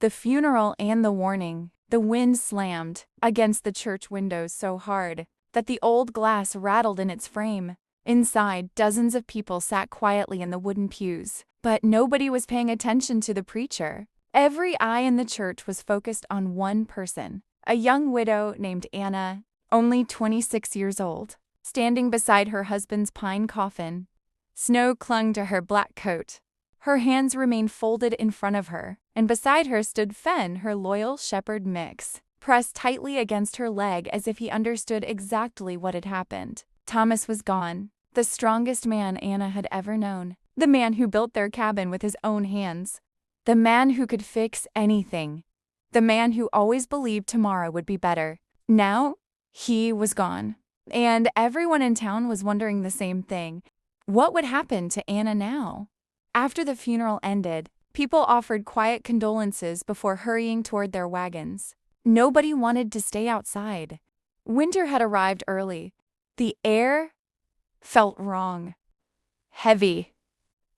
The funeral and the warning. The wind slammed against the church windows so hard that the old glass rattled in its frame. Inside, dozens of people sat quietly in the wooden pews, but nobody was paying attention to the preacher. Every eye in the church was focused on one person, a young widow named Anna, only 26 years old, standing beside her husband's pine coffin. Snow clung to her black coat. Her hands remained folded in front of her, and beside her stood Fen, her loyal shepherd mix, pressed tightly against her leg as if he understood exactly what had happened. Thomas was gone, the strongest man Anna had ever known, the man who built their cabin with his own hands, the man who could fix anything, the man who always believed tomorrow would be better. Now, he was gone, and everyone in town was wondering the same thing. What would happen to Anna now? After the funeral ended, people offered quiet condolences before hurrying toward their wagons. Nobody wanted to stay outside. Winter had arrived early. The air felt wrong, heavy,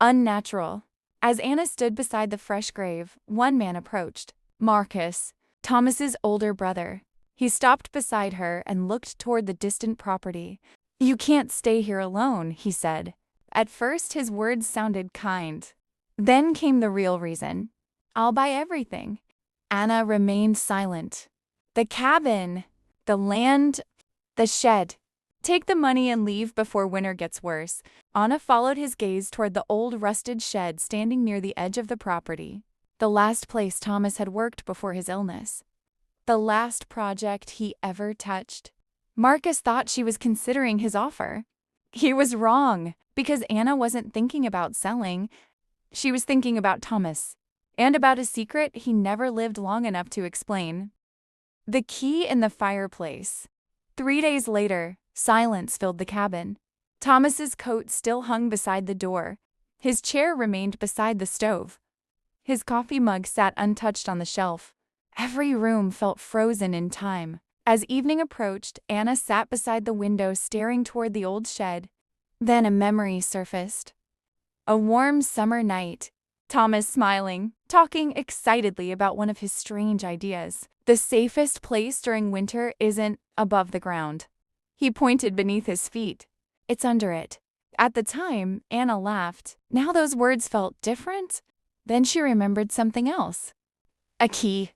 unnatural. As Anna stood beside the fresh grave, one man approached, Marcus, Thomas's older brother. He stopped beside her and looked toward the distant property. "You can't stay here alone," he said. At first, his words sounded kind. Then came the real reason. "I'll buy everything." Anna remained silent. "The cabin, the land, the shed. Take the money and leave before winter gets worse." Anna followed his gaze toward the old rusted shed standing near the edge of the property, the last place Thomas had worked before his illness, the last project he ever touched. Marcus thought she was considering his offer. He was wrong, because Anna wasn't thinking about selling. She was thinking about Thomas, and about a secret he never lived long enough to explain. The key in the fireplace. 3 days later, silence filled the cabin. Thomas's coat still hung beside the door. His chair remained beside the stove. His coffee mug sat untouched on the shelf. Every room felt frozen in time. As evening approached, Anna sat beside the window staring toward the old shed. Then a memory surfaced. A warm summer night. Thomas smiling, talking excitedly about one of his strange ideas. The safest place during winter isn't above the ground. He pointed beneath his feet. "It's under it." At the time, Anna laughed. Now those words felt different. Then she remembered something else. A key.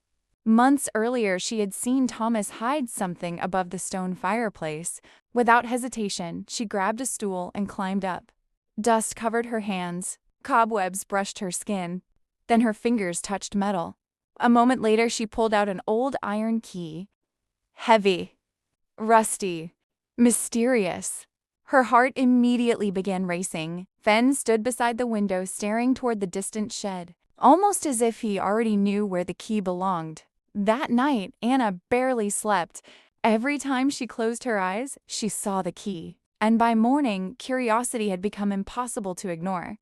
Months earlier, she had seen Thomas hide something above the stone fireplace. Without hesitation, she grabbed a stool and climbed up. Dust covered her hands. Cobwebs brushed her skin. Then her fingers touched metal. A moment later, she pulled out an old iron key. Heavy, rusty, mysterious. Her heart immediately began racing. Fen stood beside the window staring toward the distant shed, almost as if he already knew where the key belonged. That night, Anna barely slept. Every time she closed her eyes, she saw the key. And by morning, curiosity had become impossible to ignore.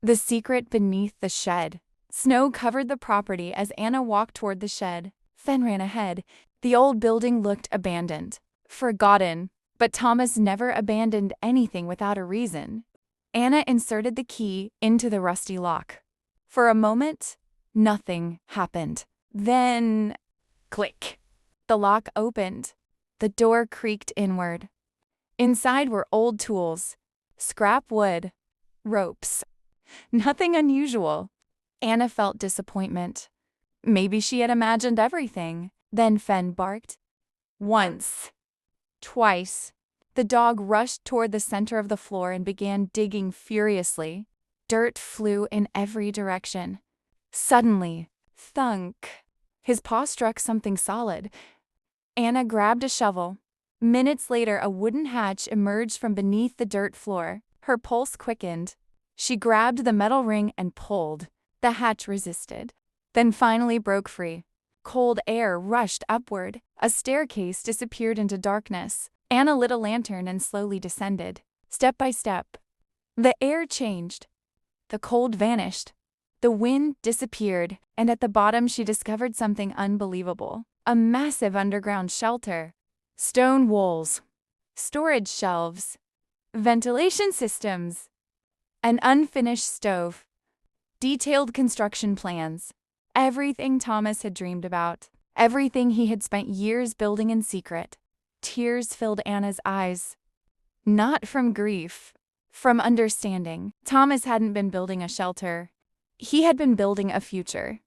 The secret beneath the shed. Snow covered the property as Anna walked toward the shed. Fen ran ahead. The old building looked abandoned, forgotten. But Thomas never abandoned anything without a reason. Anna inserted the key into the rusty lock. For a moment, nothing happened. Then, click. The lock opened. The door creaked inward. Inside were old tools, scrap wood, ropes. Nothing unusual. Anna felt disappointment. Maybe she had imagined everything. Then Fen barked. Once. Twice. The dog rushed toward the center of the floor and began digging furiously. Dirt flew in every direction. Suddenly, thunk. His paw struck something solid. Anna grabbed a shovel. Minutes later, a wooden hatch emerged from beneath the dirt floor. Her pulse quickened. She grabbed the metal ring and pulled. The hatch resisted, then finally broke free. Cold air rushed upward. A staircase disappeared into darkness. Anna lit a lantern and slowly descended. Step by step, the air changed. The cold vanished. The wind disappeared, and at the bottom she discovered something unbelievable. A massive underground shelter. Stone walls, storage shelves, ventilation systems, an unfinished stove, detailed construction plans. Everything Thomas had dreamed about. Everything he had spent years building in secret. Tears filled Anna's eyes. Not from grief, from understanding. Thomas hadn't been building a shelter. He had been building a future.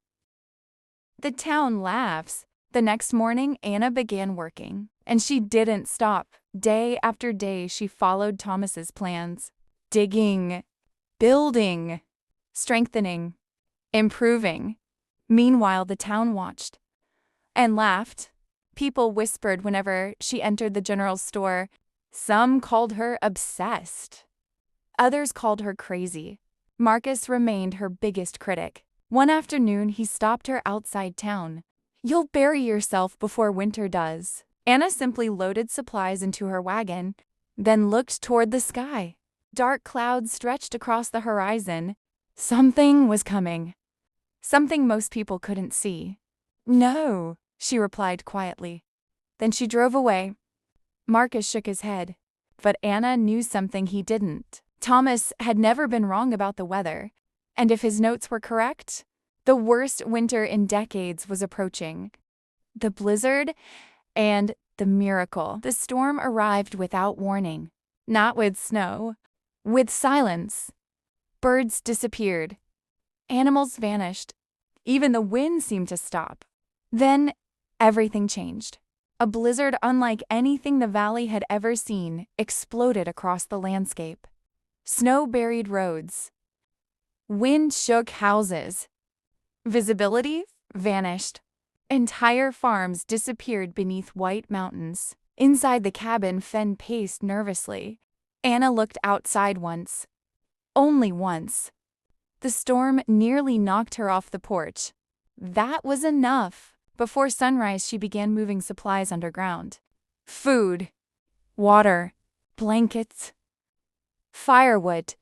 The town laughs. The next morning, Anna began working, and she didn't stop. Day after day, she followed Thomas's plans. Digging, building, strengthening, improving. Meanwhile, the town watched and laughed. People whispered whenever she entered the general store. Some called her obsessed. Others called her crazy. Marcus remained her biggest critic. One afternoon, he stopped her outside town. "You'll bury yourself before winter does." Anna simply loaded supplies into her wagon, then looked toward the sky. Dark clouds stretched across the horizon. Something was coming. Something most people couldn't see. "No," she replied quietly. Then she drove away. Marcus shook his head. But Anna knew something he didn't. Thomas had never been wrong about the weather. And if his notes were correct, the worst winter in decades was approaching. The blizzard and the miracle. The storm arrived without warning. Not with snow, with silence. Birds disappeared. Animals vanished. Even the wind seemed to stop. Then everything changed. A blizzard unlike anything the valley had ever seen exploded across the landscape. Snow buried roads. Wind shook houses. Visibility vanished. Entire farms disappeared beneath white mountains. Inside the cabin, Fen paced nervously. Anna looked outside once. Only once. The storm nearly knocked her off the porch. That was enough. Before sunrise, she began moving supplies underground. Food, water, blankets, firewood,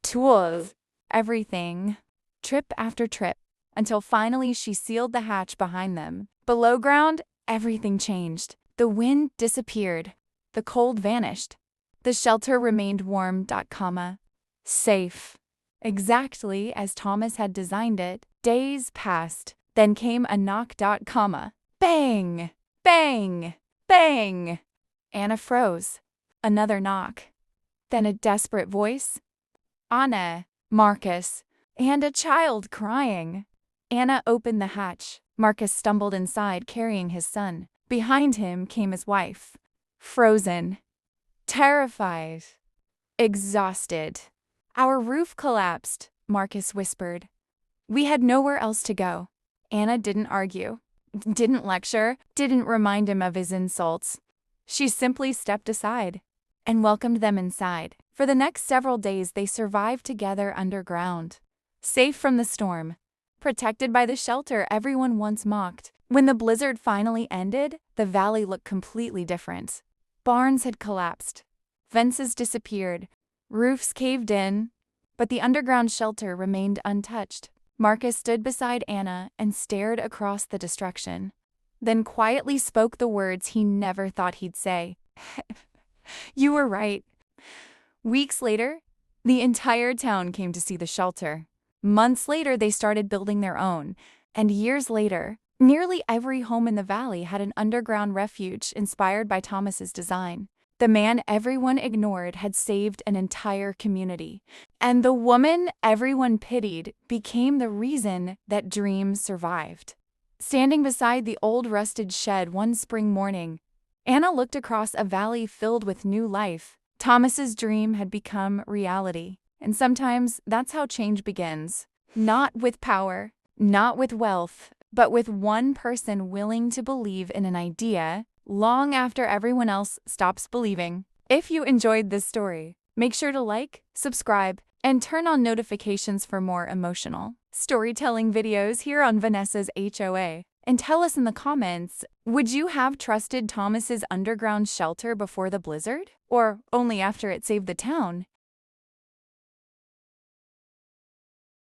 tools, everything. Trip after trip, until finally she sealed the hatch behind them. Below ground, everything changed. The wind disappeared. The cold vanished. The shelter remained warm, safe. Exactly as Thomas had designed it. Days passed. Then came a knock, bang, bang, bang. Anna froze. Another knock. Then a desperate voice. Anna, Marcus, and a child crying. Anna opened the hatch. Marcus stumbled inside, carrying his son. Behind him came his wife. Frozen. Terrified. Exhausted. Our roof collapsed, Marcus whispered. We had nowhere else to go. Anna didn't argue, didn't lecture, didn't remind him of his insults. She simply stepped aside and welcomed them inside. For the next several days, they survived together underground, safe from the storm, protected by the shelter everyone once mocked. When the blizzard finally ended, the valley looked completely different. Barns had collapsed, fences disappeared, roofs caved in, but the underground shelter remained untouched. Marcus stood beside Anna and stared across the destruction, then quietly spoke the words he never thought he'd say. You were right. Weeks later, the entire town came to see the shelter. Months later, they started building their own. And years later, nearly every home in the valley had an underground refuge inspired by Thomas's design. The man everyone ignored had saved an entire community. And the woman everyone pitied became the reason that dreams survived. Standing beside the old rusted shed one spring morning, Anna looked across a valley filled with new life. Thomas's dream had become reality. And sometimes that's how change begins. Not with power, not with wealth, but with one person willing to believe in an idea long after everyone else stops believing. If you enjoyed this story, make sure to like, subscribe, and turn on notifications for more emotional storytelling videos here on Vanessa's HOA. And tell us in the comments, would you have trusted Thomas's underground shelter before the blizzard? Or only after it saved the town?